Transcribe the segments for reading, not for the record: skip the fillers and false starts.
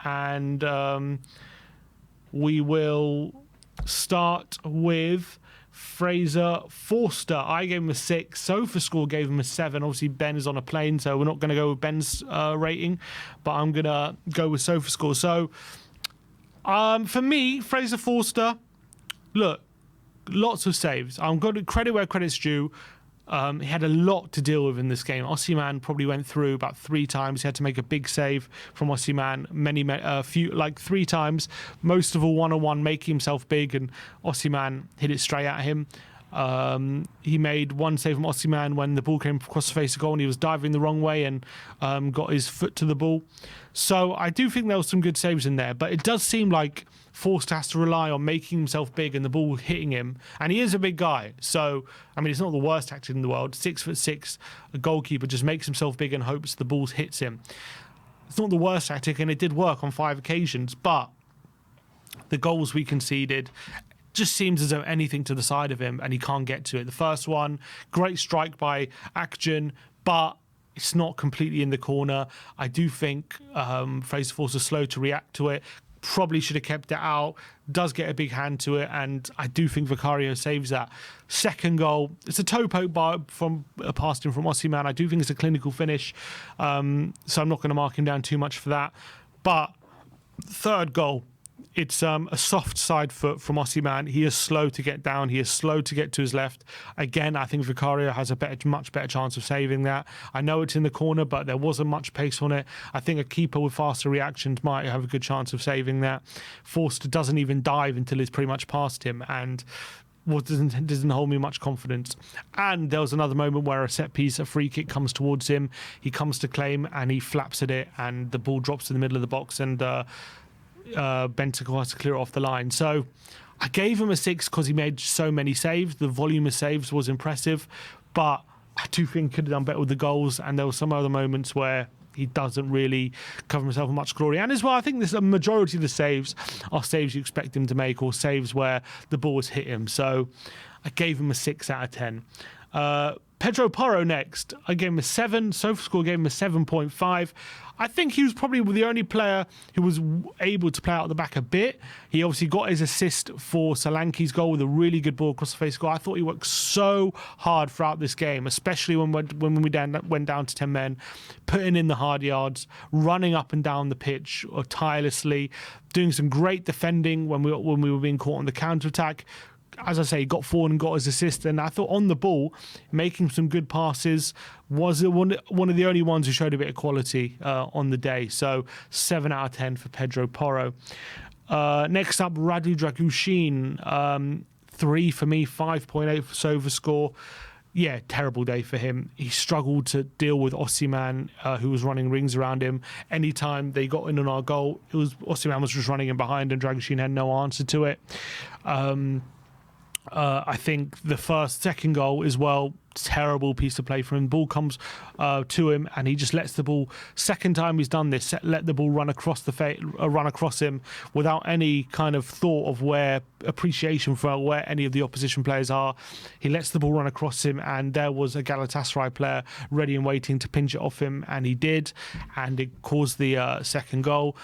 and we will start with Fraser Forster. I gave him a 6. SofaScore gave him a 7. Obviously, Ben is on a plane, so we're not going to go with Ben's rating, but I'm going to go with SofaScore. So, for me, Fraser Forster, look, lots of saves. I'm going to credit where credit's due. He had a lot to deal with in this game. Osimhen probably went through about 3 times. He had to make a big save from Osimhen, few, like 3 times. Most of all, one-on-one, making himself big, and Osimhen hit it straight at him. He made one save from Osimhen when the ball came across the face of goal and he was diving the wrong way and got his foot to the ball. So I do think there was some good saves in there, but it does seem like Forster has to rely on making himself big and the ball hitting him. And he is a big guy. So, I mean, it's not the worst tactic in the world. 6'6", a goalkeeper just makes himself big and hopes the ball hits him. It's not the worst tactic, and it did work on 5 occasions, but the goals we conceded just seems as though anything to the side of him and he can't get to it. The first one, great strike by Akjun, but it's not completely in the corner. I do think Fraser Forster's slow to react to it. Probably should have kept it out. Does get a big hand to it, and I do think Vicario saves that. Second goal, it's a toe poke from a pass in from Osimhen. I do think it's a clinical finish, so I'm not going to mark him down too much for that. But third goal, it's a soft side foot from Osimhen. He is slow to get down. He is slow to get to his left. Again, I think Vicario has a much better chance of saving that. I know it's in the corner, but there wasn't much pace on it. I think a keeper with faster reactions might have a good chance of saving that. Forster doesn't even dive until it's pretty much past him, and doesn't hold me much confidence. And there was another moment where a set piece, a free kick comes towards him. He comes to claim and he flaps at it, and the ball drops in the middle of the box, and Bentancur has to clear it off the line. So I gave him a 6 because he made so many saves. The volume of saves was impressive, but I do think he could have done better with the goals, and there were some other moments where he doesn't really cover himself in much glory. And as well, I think a majority of the saves are saves you expect him to make, or saves where the ball has hit him. So I gave him a 6 out of 10. Pedro Porro next. I gave him a 7. SofaScore gave him a 7.5. I think he was probably the only player who was able to play out the back a bit. He obviously got his assist for Solanke's goal with a really good ball across the face goal. I thought he worked so hard throughout this game, especially when we went down to 10 men, putting in the hard yards, running up and down the pitch tirelessly, doing some great defending when we were being caught on the counter-attack. As I say, he got forward and got his assist, and I thought on the ball, making some good passes, was one of the only ones who showed a bit of quality on the day. So 7 out of 10 for Pedro Porro. Next up, Radu Dragushin, 3 for me, 5.8 for SofaScore. Yeah, terrible day for him. He struggled to deal with Osimhen, who was running rings around him. Anytime they got in on our goal, Osimhen was just running in behind, and Dragushin had no answer to it. I think the second goal as well, terrible piece of play from him. Ball comes to him and he just lets the ball. Second time he's done this, let the ball run across him without any kind of thought of appreciation for where any of the opposition players are. He lets the ball run across him, and there was a Galatasaray player ready and waiting to pinch it off him, and he did, and it caused the second goal.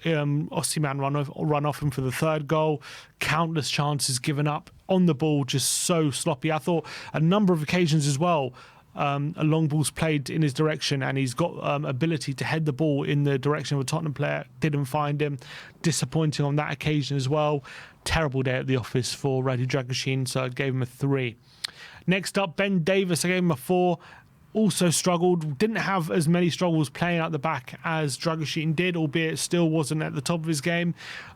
Osimhen run off him for the third goal. Countless chances given up on the ball, just so sloppy. I thought a number of occasions as well, a long ball's played in his direction and he's got ability to head the ball in the direction of a Tottenham player. Didn't find him. Disappointing on that occasion as well. Terrible day at the office for Radu Dragushin, so I gave him a 3. Next up, Ben Davies, I gave him a 4. Also struggled, didn't have as many struggles playing out the back as Dragushin did, albeit still wasn't at the top of his game.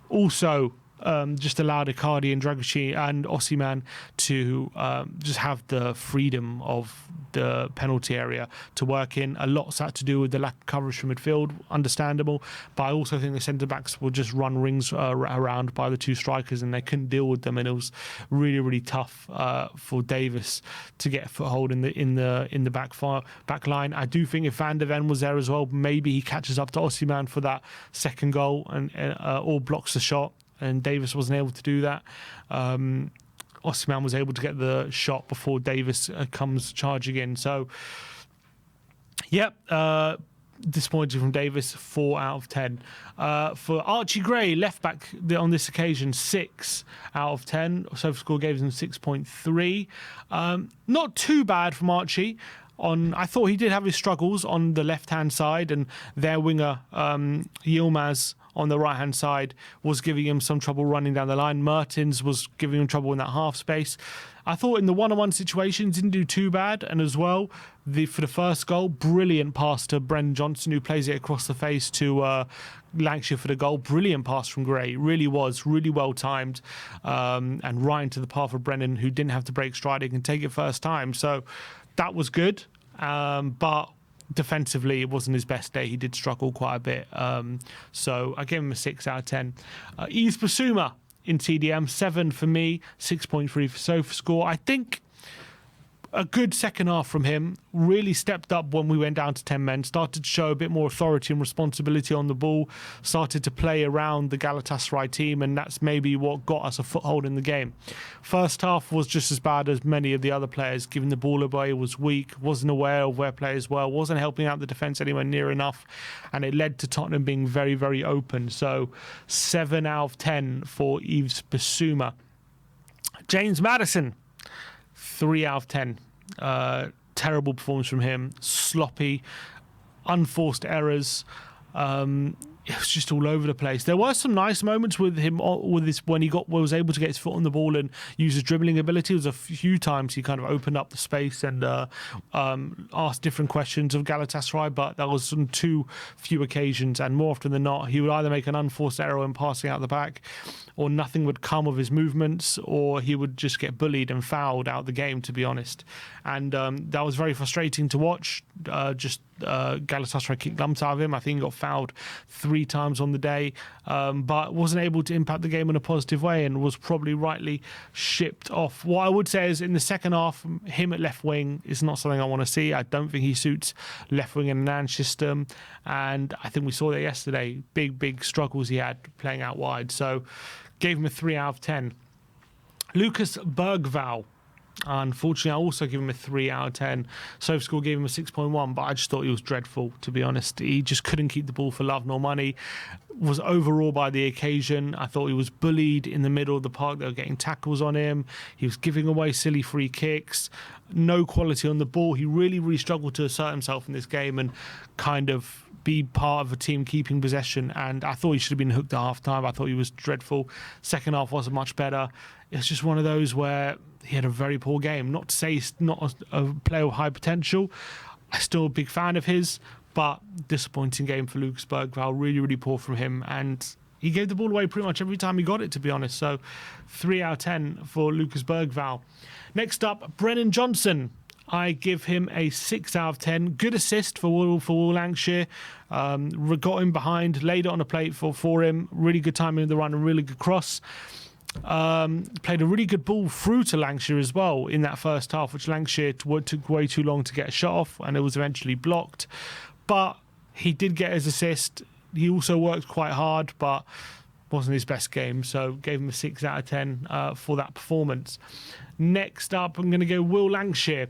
Also, just allowed Icardi and Dragushin and Osimhen to just have the freedom of the penalty area to work in. A lot's had to do with the lack of coverage from midfield, understandable, but I also think the centre-backs will just run rings around by the two strikers and they couldn't deal with them, and it was really, really tough for Davies to get a foothold in the back line. I do think if Van de Ven was there as well, maybe he catches up to Osimhen for that second goal and or blocks the shot, and Davies wasn't able to do that. Osimhen was able to get the shot before Davies comes charging in. So, yep, disappointing from Davis, 4 out of 10. For Archie Gray, left back on this occasion, 6 out of 10. SofaScore gave him 6.3. Not too bad from Archie. I thought he did have his struggles on the left-hand side, and their winger, Yilmaz, on the right-hand side was giving him some trouble running down the line. Mertens was giving him trouble in that half space. I thought in the one-on-one situations didn't do too bad, and as well, for the first goal, brilliant pass to Brendan Johnson, who plays it across the face to Lancashire for the goal. Brilliant pass from Gray, really was, really well timed, and right into the path of Brendan, who didn't have to break stride, he can take it first time. So that was good, but defensively, it wasn't his best day. He did struggle quite a bit. So I gave him a 6 out of 10. Yves Bissouma in TDM, 7 for me, 6.3 for SofaScore. I think a good second half from him. Really stepped up when we went down to 10 men. Started to show a bit more authority and responsibility on the ball. Started to play around the Galatasaray team, and that's maybe what got us a foothold in the game. First half was just as bad as many of the other players. Giving the ball away, was weak, wasn't aware of where players were, wasn't helping out the defence anywhere near enough, and it led to Tottenham being very, very open. So 7 out of 10 for Yves Bissouma. James Maddison, 3 out of 10. Terrible performance from him. Sloppy, unforced errors. It was just all over the place. There were some nice moments with him when he was able to get his foot on the ball and use his dribbling ability. There was a few times he kind of opened up the space and asked different questions of Galatasaray, but that was on too few occasions, and more often than not, he would either make an unforced error in passing out the back, or nothing would come of his movements, or he would just get bullied and fouled out the game, to be honest. And that was very frustrating to watch. Galatasaray kicked lumps out of him. I think he got fouled 3 times on the day, but wasn't able to impact the game in a positive way, and was probably rightly shipped off. What I would say is, in the second half, him at left wing is not something I want to see. I don't think he suits left wing in an Ange system, and I think we saw that yesterday. Big struggles he had playing out wide. So gave him a 3 out of 10. Lucas Bergvall, unfortunately, I also give him a 3 out of 10. SofaScore gave him a 6.1, but I just thought he was dreadful, to be honest. He just couldn't keep the ball for love nor money. Was overawed by the occasion. I thought he was bullied in the middle of the park. They were getting tackles on him. He was giving away silly free kicks. No quality on the ball. He really struggled to assert himself in this game and kind of be part of a team keeping possession. And I thought he should have been hooked at half time. I thought he was dreadful. Second half wasn't much better. It's just one of those where he had a very poor game. Not to say he's not a player with high potential. I'm still a big fan of his, but disappointing game for Lucas Bergvall. Really poor from him, and he gave the ball away pretty much every time he got it, to be honest. So 3 out of 10 for Lucas Bergvall. Next up, Brennan Johnson. I give him a 6 out of 10. Good assist for Lancashire. Got him behind, laid it on a plate for him. Really good timing of the run, a really good cross. Played a really good ball through to Lancashire as well in that first half, which Lancashire took way too long to get a shot off, and it was eventually blocked. But he did get his assist. He also worked quite hard, but wasn't his best game, so gave him a 6 out of 10 for that performance. Next up, I'm going to go Will Lancashire,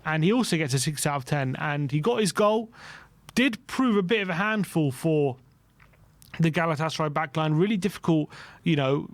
and he also gets a 6 out of 10, and he got his goal. Did prove a bit of a handful for the Galatasaray backline. Really difficult,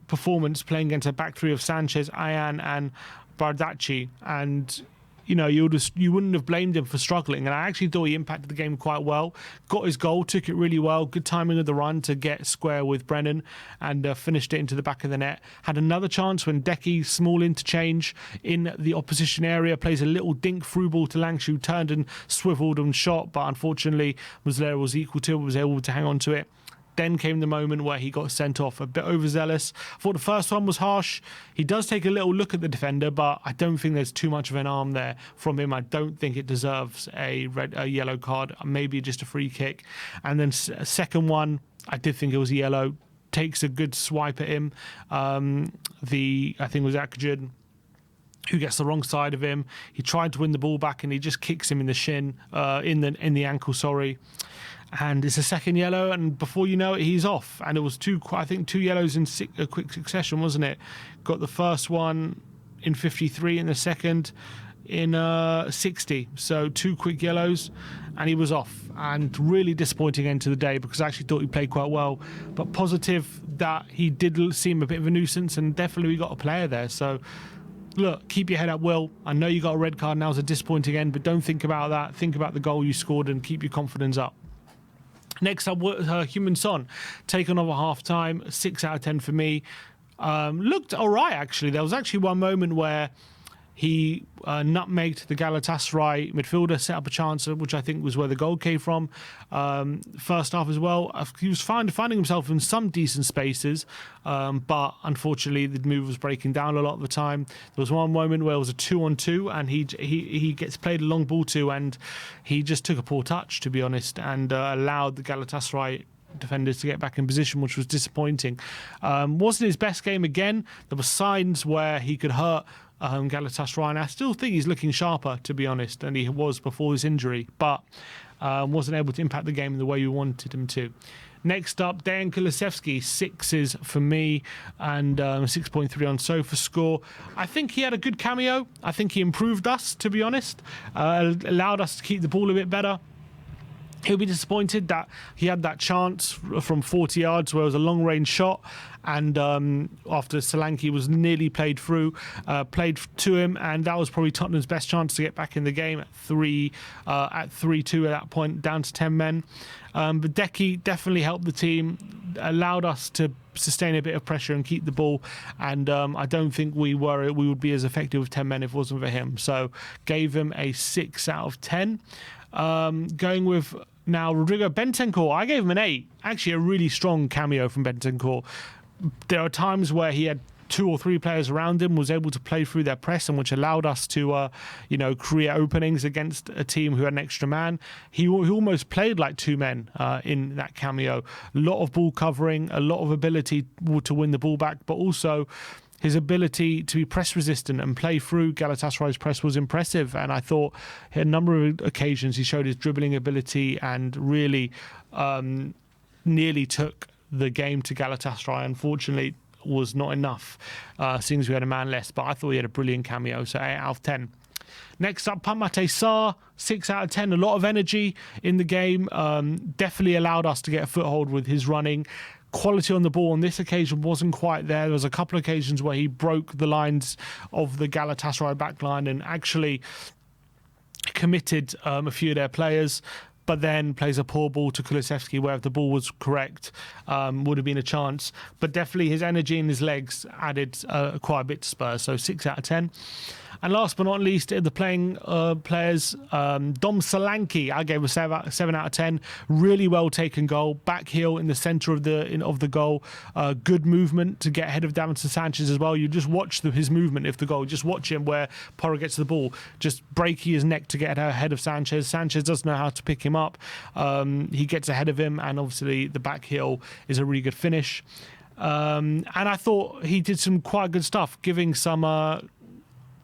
performance playing against a back three of Sanchez, Ayan and Bardacci, and you wouldn't have blamed him for struggling. And I actually thought he impacted the game quite well. Got his goal, took it really well. Good timing of the run to get square with Brennan, and finished it into the back of the net. Had another chance when Decky, small interchange in the opposition area, plays a little dink through ball to Lancashire, who turned and swiveled and shot, but unfortunately Muslera was equal to it, was able to hang on to it. Then came the moment where he got sent off, a bit overzealous. I thought the first one was harsh. He does take a little look at the defender, but I don't think there's too much of an arm there from him. I don't think it deserves a yellow card, maybe just a free kick. And then second one, I did think it was a yellow. Takes a good swipe at him. I think it was Akajun who gets the wrong side of him. He tried to win the ball back, and he just kicks him in the shin, in the ankle. And it's a second yellow, and before you know it, he's off. And it was two yellows in a quick succession, wasn't it? Got the first one in 53 and the second in 60. So 2 quick yellows and he was off. And really disappointing end to the day because I actually thought he played quite well. But positive that he did seem a bit of a nuisance, and definitely we got a player there. So look, keep your head up, Will. I know you got a red card now. It's a disappointing end, but don't think about that. Think about the goal you scored and keep your confidence up. Next up, Heung-min Son, taken over half-time, 6 out of 10 for me. Looked all right, actually. There was actually one moment where he nutmegged the Galatasaray midfielder, set up a chance, which I think was where the goal came from. First half as well, he was finding himself in some decent spaces, but unfortunately the move was breaking down a lot of the time. There was one moment where it was a 2-on-2 and he gets played a long ball to, and he just took a poor touch, to be honest, and allowed the Galatasaray defenders to get back in position, which was disappointing. Wasn't his best game again. There were signs where he could hurt Galatasaray, and I still think he's looking sharper, to be honest, than he was before his injury, but wasn't able to impact the game in the way we wanted him to. Next up, Dejan Kulusevski, 6s for me, and 6.3 on SofaScore. I think he had a good cameo. I think he improved us, to be honest, allowed us to keep the ball a bit better. He'll be disappointed that he had that chance from 40 yards where it was a long-range shot, and after Solanke was nearly played to him, and that was probably Tottenham's best chance to get back in the game at 3-2 at that point, down to 10 men. But Decky definitely helped the team, allowed us to sustain a bit of pressure and keep the ball, and I don't think we would be as effective with 10 men if it wasn't for him. So gave him a 6 out of 10. Going with now Rodrigo Bentancur, I gave him an 8. Actually, a really strong cameo from Bentancur. There are times where he had 2 or 3 players around him, was able to play through their press, and which allowed us to, create openings against a team who had an extra man. He almost played like 2 men in that cameo. A lot of ball covering, a lot of ability to win the ball back, but also his ability to be press resistant and play through Galatasaray's press was impressive. And I thought a number of occasions he showed his dribbling ability and really nearly took the game to Galatasaray. Unfortunately, was not enough, seeing as we had a man less. But I thought he had a brilliant cameo, so 8 out of 10. Next up, Pathé Sarr, 6 out of 10. A lot of energy in the game. Definitely allowed us to get a foothold with his running. Quality on the ball on this occasion wasn't quite there. There was a couple of occasions where he broke the lines of the Galatasaray backline and actually committed a few of their players, but then plays a poor ball to Kulusevski where if the ball was correct, would have been a chance. But definitely his energy and his legs added quite a bit to Spurs, so 6 out of 10. And last but not least, the playing players, Dom Solanke, I gave a 7 out of 10. Really well taken goal, back heel in the centre of the goal. Good movement to get ahead of Davinson Sanchez as well. You just watch his movement if the goal. Just watch him where Porro gets the ball, just breaking his neck to get ahead of Sanchez. Sanchez doesn't know how to pick him up. He gets ahead of him, and obviously the back heel is a really good finish. And I thought he did some quite good stuff, giving some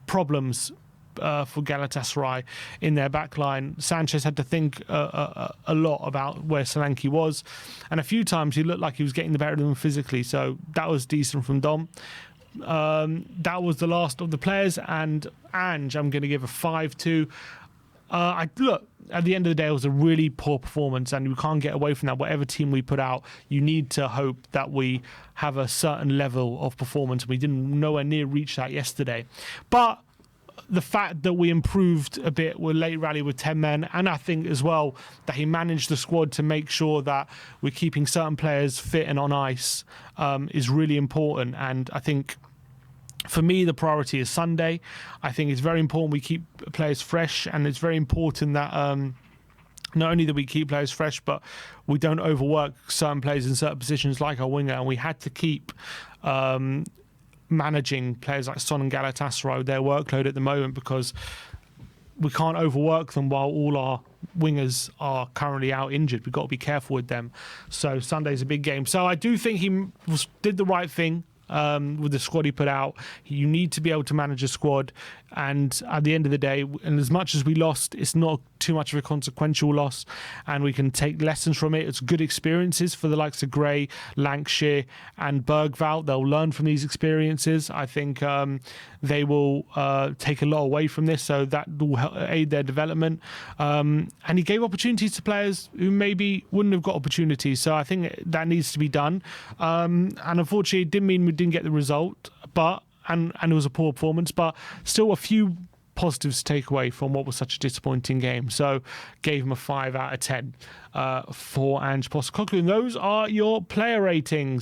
problems for Galatasaray in their backline. Sanchez had to think a lot about where Solanke was, and a few times he looked like he was getting the better of them physically, so that was decent from Dom. That was the last of the players, and Ange I'm going to give a 5 to. Look, at the end of the day, it was a really poor performance, and we can't get away from that. Whatever team we put out, you need to hope that we have a certain level of performance. We didn't nowhere near reach that yesterday. But the fact that we improved a bit with late rally with 10 men, and I think as well that he managed the squad to make sure that we're keeping certain players fit and on ice, is really important. And I think for me, the priority is Sunday. I think it's very important we keep players fresh, and it's very important that not only that we keep players fresh, but we don't overwork certain players in certain positions like our winger. And we had to keep managing players like Son and Galatasaray, their workload at the moment, because we can't overwork them while all our wingers are currently out injured. We've got to be careful with them. So Sunday's a big game. So I do think he did the right thing with the squad he put out. You need to be able to manage a squad, and at the end of the day, and as much as we lost, it's not too much of a consequential loss, and we can take lessons from it. It's good experiences for the likes of Gray, Lancashire and Bergvall. They'll learn from these experiences. I think they will take a lot away from this, so that will aid their development. And he gave opportunities to players who maybe wouldn't have got opportunities, so I think that needs to be done. And unfortunately, it didn't mean we didn't get the result, but and it was a poor performance, but still a few positives to take away from what was such a disappointing game. So gave him a 5 out of 10 for Ange Postecoglou. And those are your player ratings.